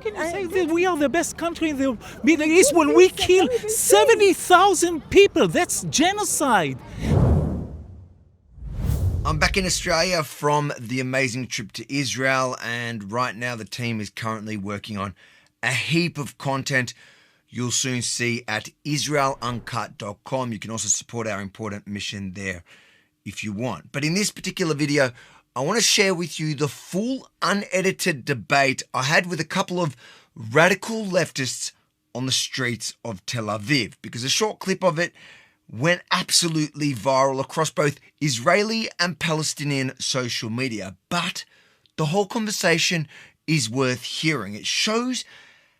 can you say that we are the best country in the Middle East when we kill 70,000 people? That's genocide. I'm back in Australia from the amazing trip to Israel, and right now the team is currently working on a heap of content you'll soon see at israeluncut.com. You can also support our important mission there if you want. But in this particular video, I want to share with you the full unedited debate I had with a couple of radical leftists on the streets of Tel Aviv, because a short clip of it went absolutely viral across both Israeli and Palestinian social media. But the whole conversation is worth hearing. It shows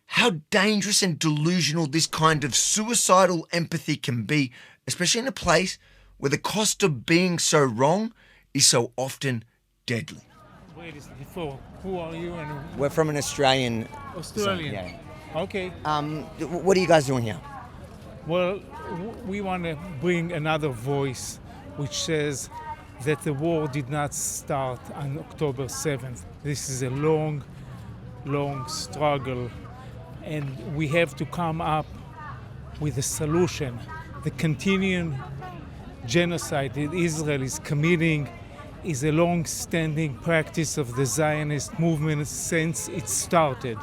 how dangerous and delusional this kind of suicidal empathy can be, especially in a place where the cost of being so wrong is so often deadly. Wait, before, who are you? We're from an Australian. Australian. Yeah. Okay. What are you guys doing here? Well, we want to bring another voice which says that the war did not start on October 7th. This is a long, long struggle, and we have to come up with a solution. The continuing genocide that Israel is committing is a long-standing practice of the Zionist movement since it started.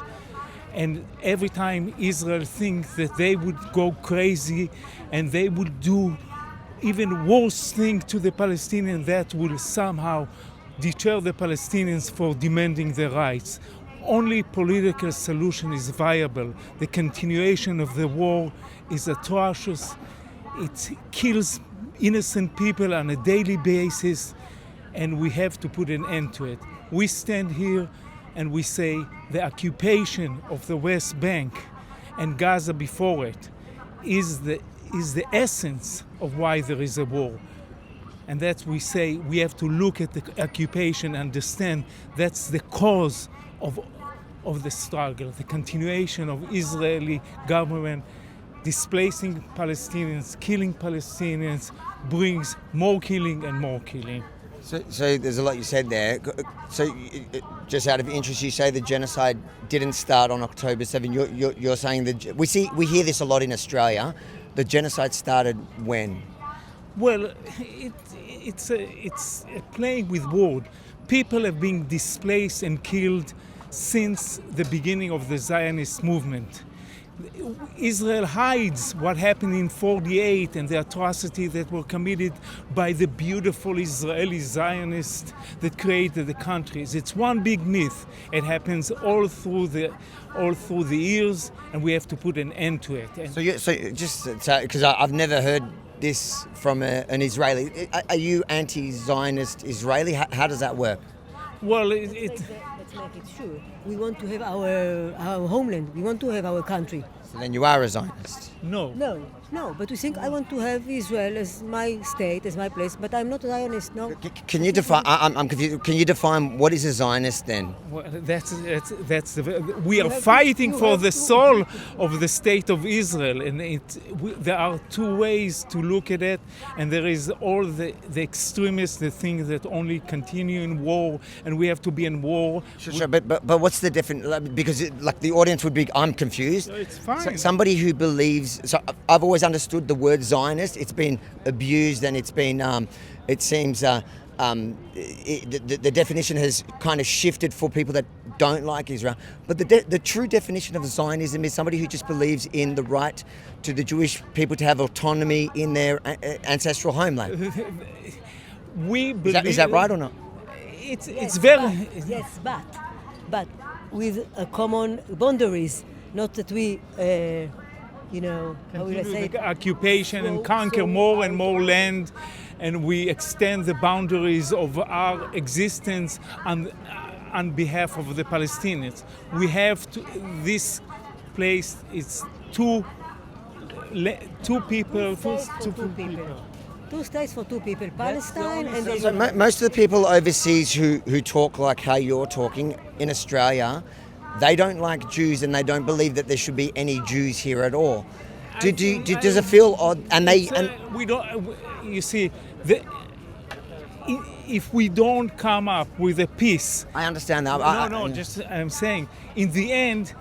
And every time Israel thinks that they would go crazy and they would do even worse thing to the Palestinians, that will somehow deter the Palestinians for demanding their rights. Only political solution is viable. The continuation of the war is atrocious. It kills innocent people on a daily basis, and we have to put an end to it. We stand here and we say the occupation of the West Bank and Gaza before it is the essence of why there is a war. And that we say we have to look at the occupation and understand that's the cause of the struggle, the continuation of Israeli government displacing Palestinians, killing Palestinians, brings more killing and more killing. So there's a lot you said there. So just out of interest, you say the genocide didn't start on October 7. You're saying that we hear this a lot in Australia. The genocide started when? Well, it's a playing with words. People have been displaced and killed since the beginning of the Zionist movement. Israel hides what happened in 1948 and the atrocities that were committed by the beautiful Israeli Zionists that created the countries. It's one big myth. It happens all through the years, and we have to put an end to it. Because I've never heard this from an Israeli. Are you anti-Zionist Israeli? How does that work? Well, let's make it sure. We want to have our homeland. We want to have our country. So then you are a Zionist? No. But we think I want to have Israel as my state, as my place. But I'm not a Zionist. No. Can you define? I'm confused. Can you define what is a Zionist then? Well, we are fighting for the soul of the state of Israel, and there are two ways to look at it, and there is all the extremists that think that only continue in war, and we have to be in war. Sure, but what's the difference? Because the audience would be, I'm confused. No, it's fine. Somebody who believes. So I've always understood the word Zionist. It's been abused, and it's been. It seems the definition has kind of shifted for people that don't like Israel. But the true definition of Zionism is somebody who just believes in the right to the Jewish people to have autonomy in their ancestral homeland. We believe, is that right or not? It's very. Yes, but with common boundaries, not that we. How will I say it? Occupation and conquer more and more land, and we extend the boundaries of our existence on behalf of the Palestinians. We have to. This place is two people. Two states for two people, Palestine and Israel. So most of the people overseas who talk like how you're talking in Australia, they don't like Jews and they don't believe that there should be any Jews here at all. Does it feel odd? We don't. You see, if we don't come up with a peace. I understand that. I'm saying, in the end,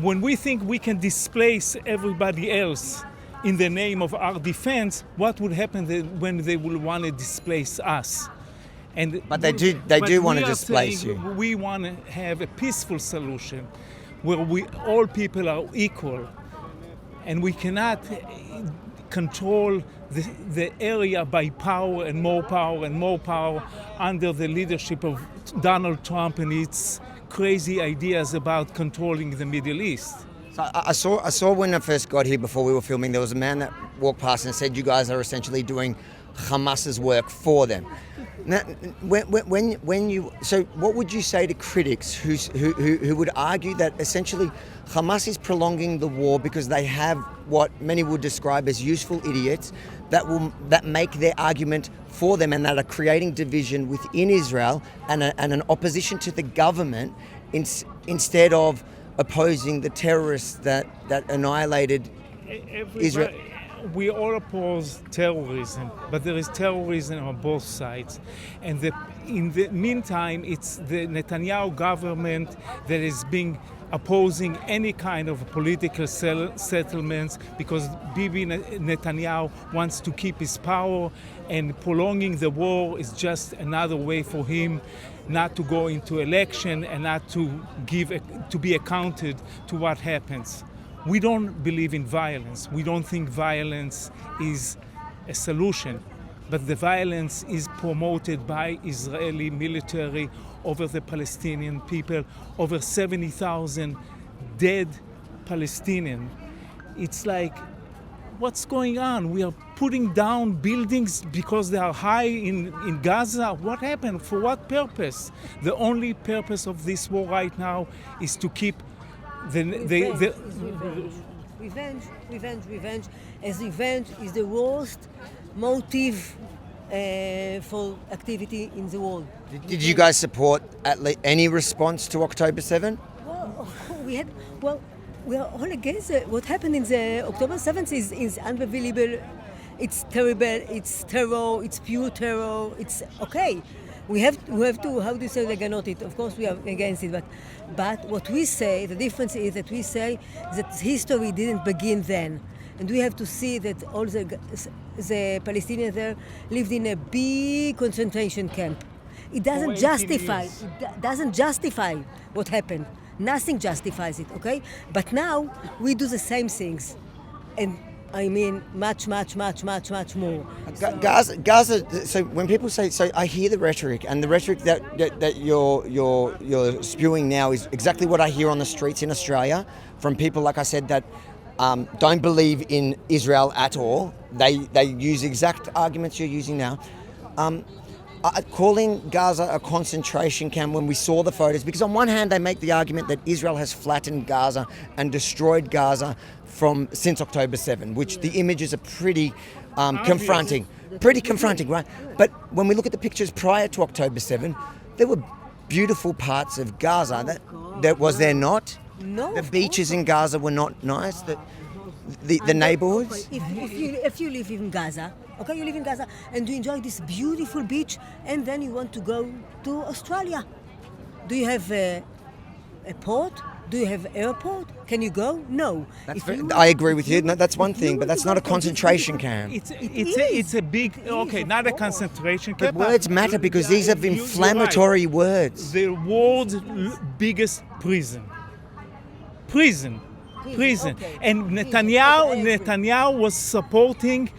when we think we can displace everybody else in the name of our defense, what would happen when they will want to displace us? But they do want to displace you. We want to have a peaceful solution where all people are equal, and we cannot control the area by power and more power and more power under the leadership of Donald Trump and its crazy ideas about controlling the Middle East. So I saw when I first got here before we were filming, there was a man that walked past and said you guys are essentially doing Hamas's work for them. Now, so what would you say to critics who would argue that essentially Hamas is prolonging the war because they have what many would describe as useful idiots that make their argument for them and that are creating division within Israel and an opposition to the government instead of opposing the terrorists that annihilated Israel? We all oppose terrorism, but there is terrorism on both sides. And in the meantime, it's the Netanyahu government that is being opposing any kind of political settlements because Bibi Netanyahu wants to keep his power, and prolonging the war is just another way for him not to go into election and not to be accounted to what happens. We don't believe in violence. We don't think violence is a solution, but the violence is promoted by Israeli military over the Palestinian people, over 70,000 dead Palestinians. It's like, what's going on? We are putting down buildings because they are high in Gaza. What happened? For what purpose? The only purpose of this war right now is to keep Revenge. As revenge is the worst motive for activity in the world. Did you guys support any response to October 7? Well, we are all against it. What happened in the October 7th is unbelievable. It's terrible. It's terror. It's pure terror. It's okay. We have to, how do you say, against it? Of course we are against it, but what we say, the difference is that we say that history didn't begin then. And we have to see that all the Palestinians there lived in a big concentration camp. It doesn't justify what happened. Nothing justifies it, okay? But now we do the same things. And I mean, much more. Gaza. So when people say, so I hear the rhetoric, and the rhetoric that you're spewing now is exactly what I hear on the streets in Australia from people, like I said, that don't believe in Israel at all. They use exact arguments you're using now. Calling Gaza a concentration camp when we saw the photos, because on one hand they make the argument that Israel has flattened Gaza and destroyed Gaza since October 7, which the images are pretty confronting. Pretty confronting, right? But when we look at the pictures prior to October 7, there were beautiful parts of Gaza. That was there not? No. The beaches in Gaza were not nice. The neighborhoods. If you live in Gaza, okay, you live in Gaza and you enjoy this beautiful beach, and then you want to go to Australia. Do you have a port? Do you have airport? Can you go? No. I agree with you. No, that's one thing, but that's not a concentration camp. It's a big, okay, not a concentration camp. But words matter because these are inflammatory words. The world's biggest prison. Okay. And Netanyahu was supporting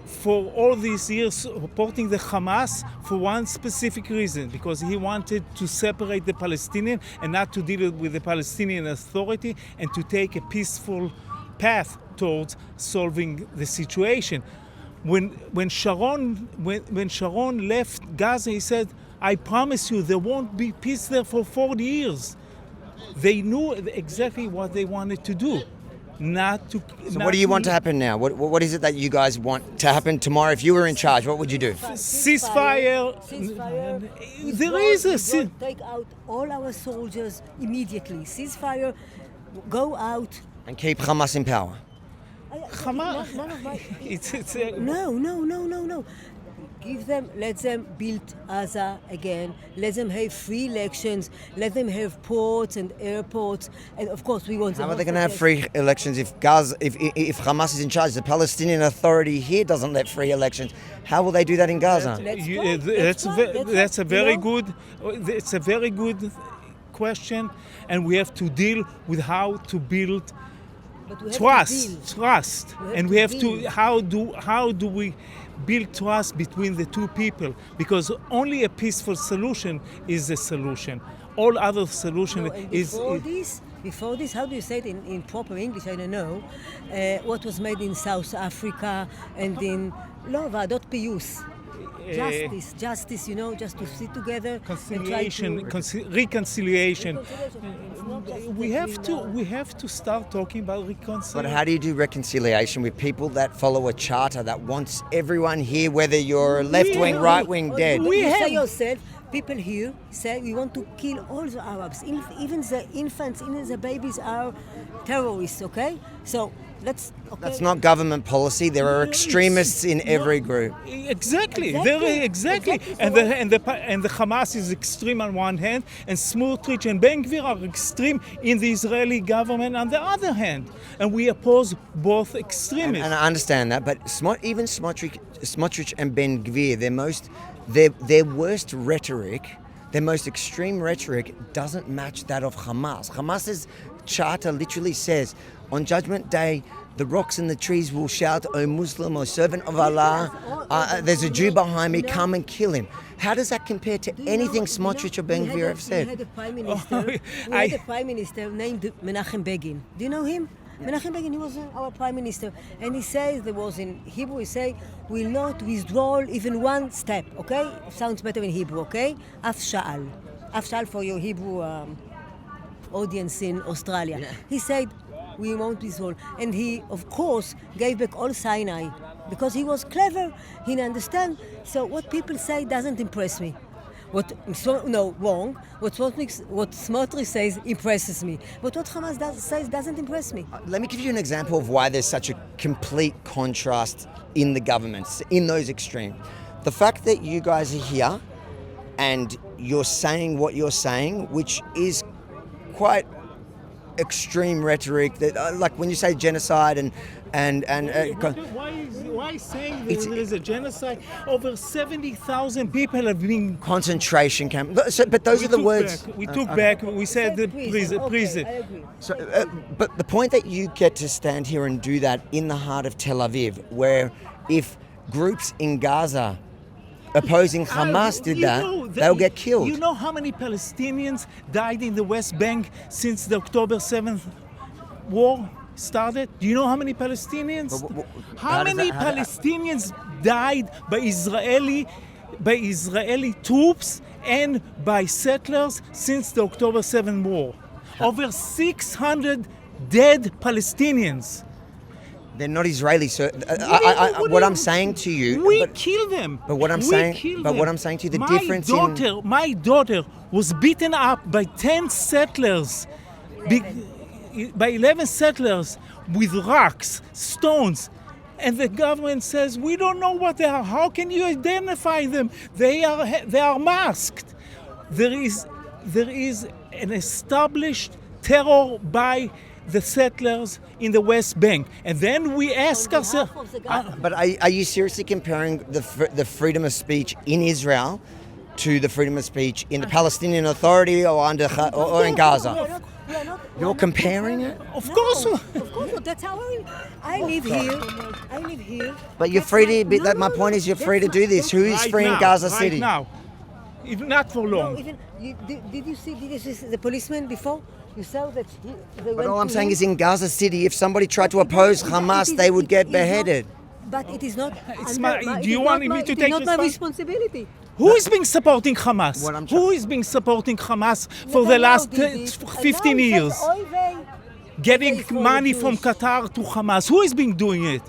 for all these years, supporting the Hamas for one specific reason, because he wanted to separate the Palestinian and not to deal with the Palestinian Authority and to take a peaceful path towards solving the situation. When Sharon left Gaza, he said, "I promise you there won't be peace there for 40 years." They knew exactly what they wanted to do. What do you want to happen now? What is it that you guys want to happen tomorrow? If you were in charge, what would you do? Ceasefire. There is a ceasefire. Take out all our soldiers immediately. Ceasefire. Go out. And keep Hamas in power. Hamas. No. let them build Gaza again. Let them have free elections. Let them have ports and airports. And of course, we want. How are they going to have free elections if Hamas is in charge? The Palestinian Authority here doesn't let free elections. How will they do that in Gaza? That's a very good. It's a very good question, and we have to deal with how to build trust, and we have to how do we build trust between the two people, because only a peaceful solution is a solution. All other solution Before this, how do you say it in proper English? I don't know. What was made in South Africa and in ועדות פיוס. Justice, just to sit together. Reconciliation. We have to start talking about reconciliation. But how do you do reconciliation with people that follow a charter that wants everyone here, whether you're left wing, right wing, dead? You say yourself, people here say we want to kill all the Arabs, even the infants, even the babies are terrorists. Okay, so. That's not government policy. There are extremists in every group. Exactly. And the Hamas is extreme on one hand, and Smotrich and Ben Gvir are extreme in the Israeli government on the other hand. And we oppose both extremists. And I understand that, but even Smotrich and Ben Gvir, their worst rhetoric, their most extreme rhetoric doesn't match that of Hamas. Hamas's charter literally says, on Judgment Day, the rocks and the trees will shout, "O Muslim, O servant of Allah, there's a Jew behind me, come and kill him." How does that compare to anything Smotrich or Ben Gvir have said? We had a prime minister named Menachem Begin. Do you know him? Menachem Begin, he was our prime minister. And he says, there was in Hebrew, he say, will not withdraw even one step, okay? Sounds better in Hebrew, okay? Af sha'al for your Hebrew audience in Australia. Yeah. He said, we won't withdraw. And he, of course, gave back all Sinai because he was clever, he understand. So what people say doesn't impress me. Wrong. What Smotrich says impresses me. But what Hamas says doesn't impress me. Let me give you an example of why there's such a complete contrast in the governments, in those extremes. The fact that you guys are here and you're saying what you're saying, which is quite extreme rhetoric, that like when you say genocide and why saying there is a genocide? Over 70,000 people have been concentration camp. But those are the words we took back. We said the prison. So, but the point that you get to stand here and do that in the heart of Tel Aviv, where if groups in Gaza opposing Hamas did that, they'll get killed. You know how many Palestinians died in the West Bank since the October 7th war started? Do you know how many Palestinians? How many Palestinians died by Israeli troops and by settlers since the October 7th war? Over 600 dead Palestinians. They're not Israeli, so what I'm saying to you, we kill them. But what I'm saying to you, the difference my daughter was beaten up by 10 settlers, by 11 settlers with rocks, stones, and the government says we don't know what they are. How can you identify them? They are masked. There is an established terror by the settlers in the West Bank, and then we ask ourselves. But are you seriously comparing the freedom of speech in Israel to the freedom of speech in the Palestinian Authority or in Gaza? You're comparing it? Of course. That's how I live here. But you're free to. My point is, you're free to do this. Who is free in Gaza City? Right now, even not for long. Did you see the policeman before? You saw that but all I'm saying is in Gaza City, if somebody tried to oppose Hamas, they would get beheaded. But it is not. Do you want me to take not my responsibility? Who is being supporting Hamas? Who is being supporting Hamas for the last 15 years? Getting money from Qatar to Hamas. Who is being doing it?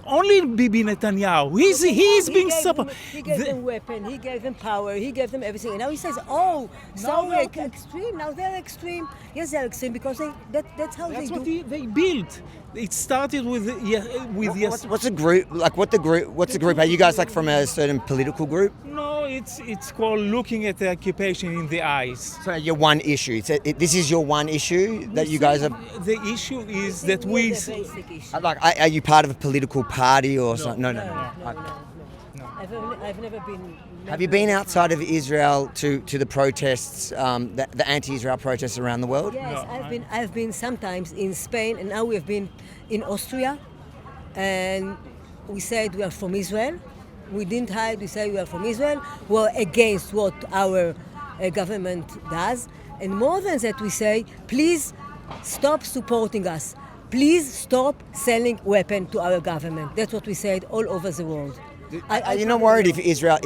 only Bibi Netanyahu. He's being supported. He gave them weapon, he gave them power, he gave them everything. And now he says, oh, so they're extreme. Now they're extreme. Yes, they're extreme because that's how That's they what do. they built. It started with yes. What's a group? Like, what's the group? Are you guys like from a certain political group? No, it's called looking at the occupation in the eyes. So your one issue. This is your one issue that you guys are. The issue is that The we. basic issue. Like, are you part of a political party or something? No. I've never been. Have you been outside of Israel to the protests, the anti-Israel protests around the world? Yes, I've been sometimes in Spain, and now we have been in Austria, and we said we are from Israel. We didn't hide. We said we are from Israel. We're against what our government does, and more than that, we say, please stop supporting us. Please stop selling weapons to our government. That's what we said all over the world. You're not worried if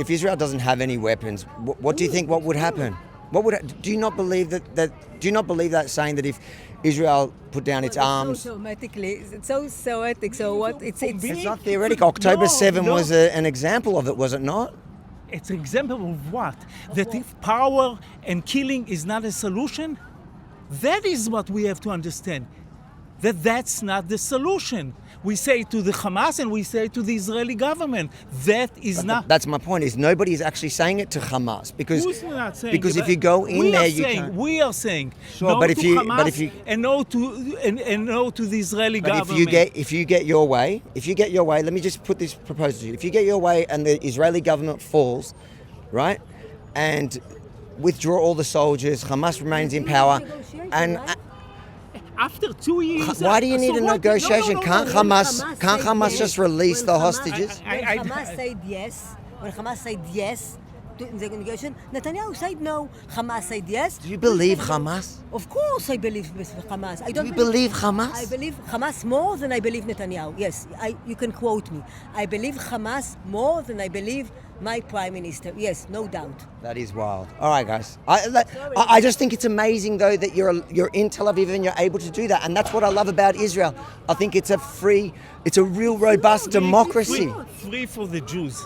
Israel doesn't have any weapons? What do you think? What would happen? Do you not believe that? Do you not believe that saying that if Israel put down its arms? So automatically, it's so theoretic. So what? It's It's not theoretical. October 7 was an example of it, was it not? It's an example of what? That if power and killing is not a solution, that is what we have to understand. That's not the solution. We say to the Hamas and we say to the Israeli government, that is not. That's my point. Is nobody is actually saying it to Hamas because Who's not saying because it? if you go in we there, are you saying, can't. we are saying Sure, no but to if you- Hamas but if you- and no to the Israeli But government. if you get your way, let me just put this proposal to you. If you get your way and the Israeli government falls, right, and withdraw all the soldiers, Hamas remains in power, and After 2 years, why do you need so a what? negotiation? No, Can't When Hamas said just yes, release when the Hamas- hostages? When I- Hamas said yes, to the negotiation, Netanyahu said no. Hamas said yes. Do you believe Hamas? Of course, I believe Hamas. I don't. You believe Hamas? I believe Hamas more than I believe Netanyahu. Yes, you can quote me. I believe Hamas more than I believe my prime minister. Yes, no doubt. That is wild. All right, guys. I just think it's amazing, though, that you're in Tel Aviv and you're able to do that, and that's what I love about Israel. I think it's a real robust democracy. Free for the Jews.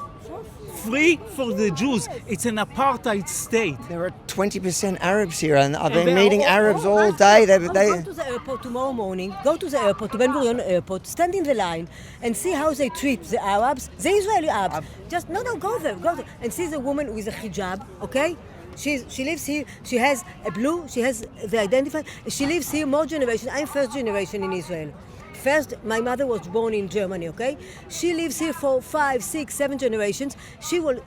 Free for the Jews. It's an apartheid state. There are 20% Arabs here, and I've been they're meeting all- Arabs all day. Go to the airport tomorrow morning. Go to the airport, to Ben Gurion Airport. Stand in the line and see how they treat the Arabs, the Israeli Arabs. Just go there, and see the woman with a hijab. Okay, she lives here. She has a blue. She has the identifier. She lives here more generation. I'm first generation in Israel. First, my mother was born in Germany, okay? She lives here for 5, 6, 7 generations. She will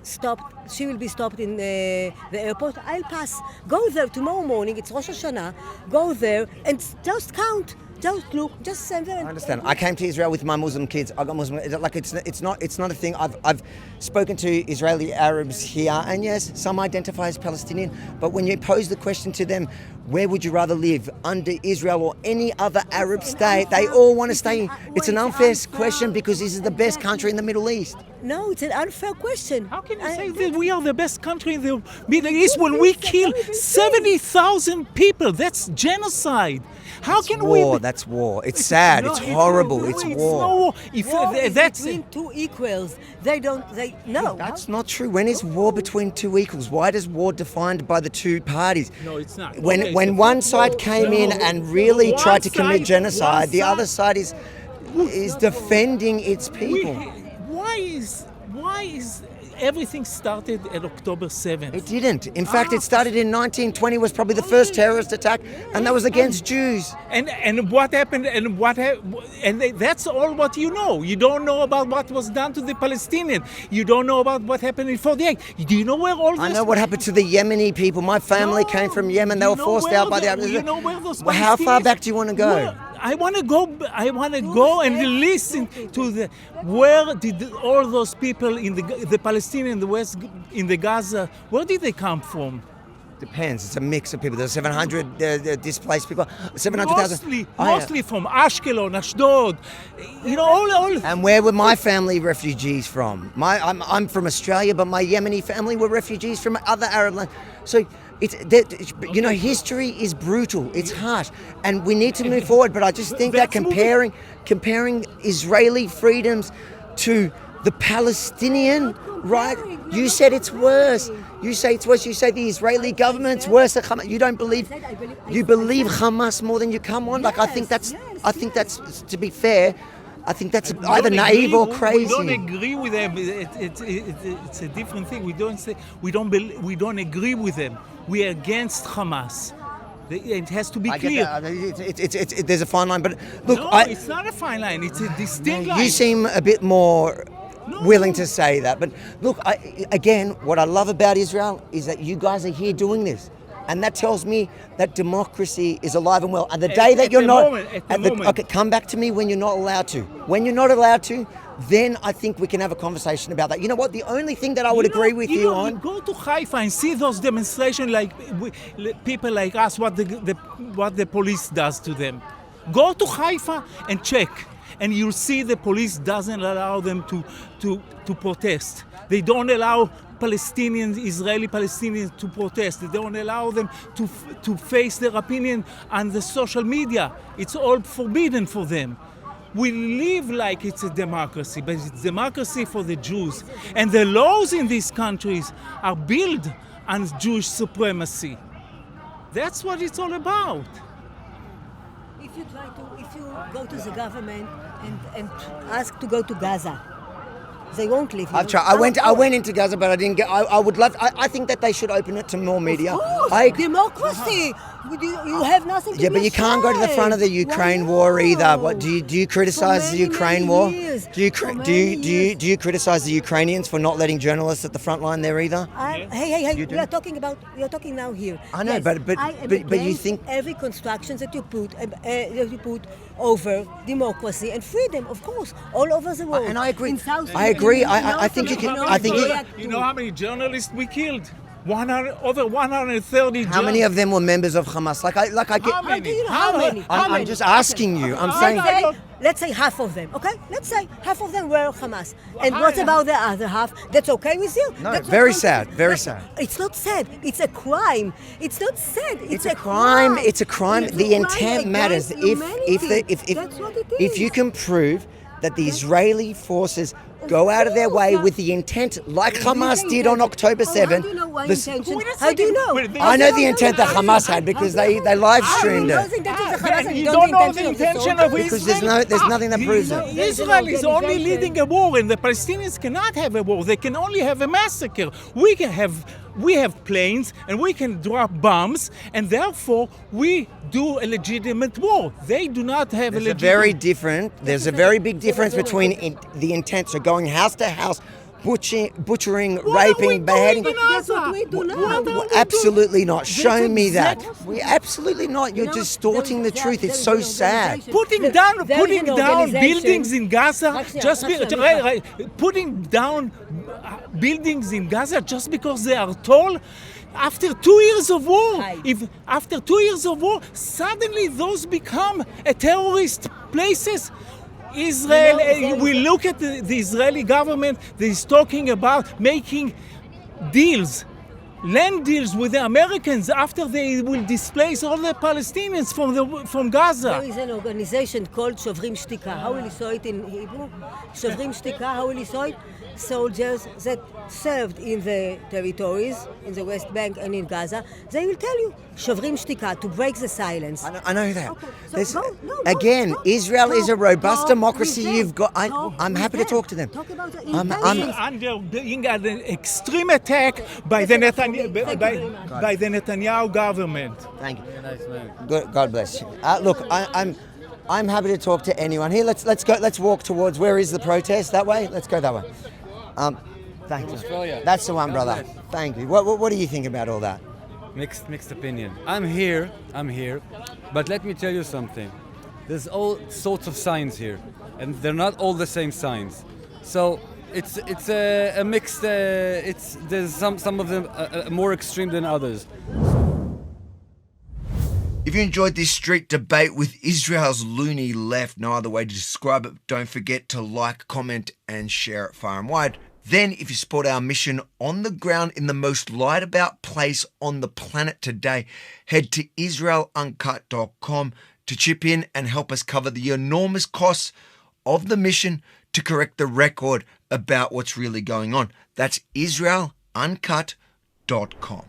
be stopped in the airport. I'll pass. Go there tomorrow morning. It's Rosh Hashanah. Go there and just count. Just look. Just stand there. I understand. I came to Israel with my Muslim kids. I got Muslim. It's not a thing. I've spoken to Israeli Arabs here, and yes, some identify as Palestinian. But when you pose the question to them, where would you rather live, under Israel or any other Arab state? They all want to stay. It's an unfair question because this is the best country in the Middle East. No, it's an unfair question. How can you say that we are the best country in the Middle East when we kill 70,000 people? That's genocide. How can War. we? That's war. It's sad. No, it's horrible. It's no war. war. If War is that's between two equals. No. That's not true. When is war between two equals? Why does war defined by the two parties? No, it's not. When Okay, when so- one side came in and really One tried to commit side- genocide, one the side- other side is defending its people. Why is everything started at October 7th? It didn't. In fact, it started in 1920. Was probably the first terrorist attack, and that was against Jews. And what happened? That's all what you know. You don't know about what was done to the Palestinian. You don't know about what happened in 48. Do you know where all this? I know what happened to the Yemeni people. My family came from Yemen. They were forced out by the Arabs. You know where those How far Palestinians- back do you want to go? Well, I want to go and listen to where did all those people in the Palestinian in the West, in the Gaza, where did they come from? Depends. It's a mix of people. There's 700 displaced people. 700,000. Mostly from Ashkelon, Ashdod. You know, all. And where were my family refugees from? I'm from Australia, but my Yemeni family were refugees from other Arab lands. So history is brutal. It's harsh, and we need to move forward. But I just think that That's moving. comparing Israeli freedoms to the Palestinian, right? You said it's worse. You say it's worse. You say the Israeli government's worse than Hamas. You don't believe. You believe Hamas more than you come on. Like I think that's. To be fair, I think that's either naive or crazy. We don't agree with them. It's a different thing. We don't agree with them. We are against Hamas. It has to be clear. There's a fine line, but look, no, it's not a fine line. It's a distinct line. You seem a bit more willing to say that, but look, again, what I love about Israel is that you guys are here doing this, and that tells me that democracy is alive and well. And the day that you're not, okay, come back to me when you're not allowed to. When you're not allowed to, then I think we can have a conversation about that. You know what? The only thing that I would agree with you on. Go to Haifa and see those demonstrations, like people like us, what the police does to them. Go to Haifa and check, and you'll see the police doesn't allow them to protest. They don't allow Israeli Palestinians to protest. They don't allow them to face their opinion on the social media. It's all forbidden for them. We live like it's a democracy, but it's democracy for the Jews. And the laws in these countries are built on Jewish supremacy. That's what it's all about. If you go to the government and ask to go to Gaza, they won't leave you. I've tried. I went into Gaza, but I didn't get. I would love. I think that they should open it to more media. Of course, democracy. You have nothing to be but you can't go to the front of the Ukraine war either. What do you criticize the Ukraine war? Do you criticize the Ukrainians for not letting journalists at the front line there either? Hey! We are talking now here. I know, yes, but you think every construction that you put over democracy and freedom, of course, all over the world. And I agree. In South I agree. I think you can. I think you know how many journalists we killed? Over 130. How many of them were members of Hamas? How many? I'm just asking you. I'm saying. Let's say half of them, okay? Let's say half of them were Hamas. And what about the other half? That's okay with you? No, very sad. Very sad. It's not sad. It's a crime. It's not sad. It's a crime. It's a crime. The intent matters. That's what it is. If you can prove that the Israeli forces go out of their way with the intent, like Hamas did on October 7th. How do you know why intention? How do you know? I know the intent that Hamas had because they live streamed it. You don't know the intention of Because Israel. there's nothing that proves it. Israel is only leading a war, and the Palestinians cannot have a war. They can only have a massacre. We have planes, and we can drop bombs, and therefore we do a legitimate war. They do not have a legitimate. There's a very big difference between the intent, so going house to house, butchering, raping, beheading. That's what we do now. Absolutely not. Show me that. We absolutely not. You're distorting the truth. It's so sad. Putting down buildings in Gaza putting down buildings in Gaza just because they are tall. After 2 years of war, after 2 years of war, suddenly those become a terrorist places. Israel, we look at the Israeli government that is talking about making deals, land deals with the Americans after they will displace all the Palestinians from Gaza. There is an organization called Shovrim Shtika. How will you say it in Hebrew? Shovrim Shtika, how will you say it? Soldiers that served in the territories, in the West Bank and in Gaza, they will tell you, Shovrim Shtika, to break the silence. I know that. Okay, so Israel is a robust democracy. I'm happy to talk to them. Talk about the Under being an extreme attack by the Netanyahu government. Thank you. God bless you. Look, I'm happy to talk to anyone here. Let's go. Let's walk towards. Where is the protest? That way. Let's go that way. Thank you. That's the one, brother. Thank you. What do you think about all that? Mixed opinion. I'm here, but let me tell you something. There's all sorts of signs here, and they're not all the same signs. So it's a mixed. There's some of them more extreme than others. If you enjoyed this street debate with Israel's loony left, no other way to describe it, don't forget to like, comment, and share it far and wide. Then, if you support our mission on the ground in the most lied about place on the planet today, head to israeluncut.com to chip in and help us cover the enormous costs of the mission to correct the record about what's really going on. That's israeluncut.com.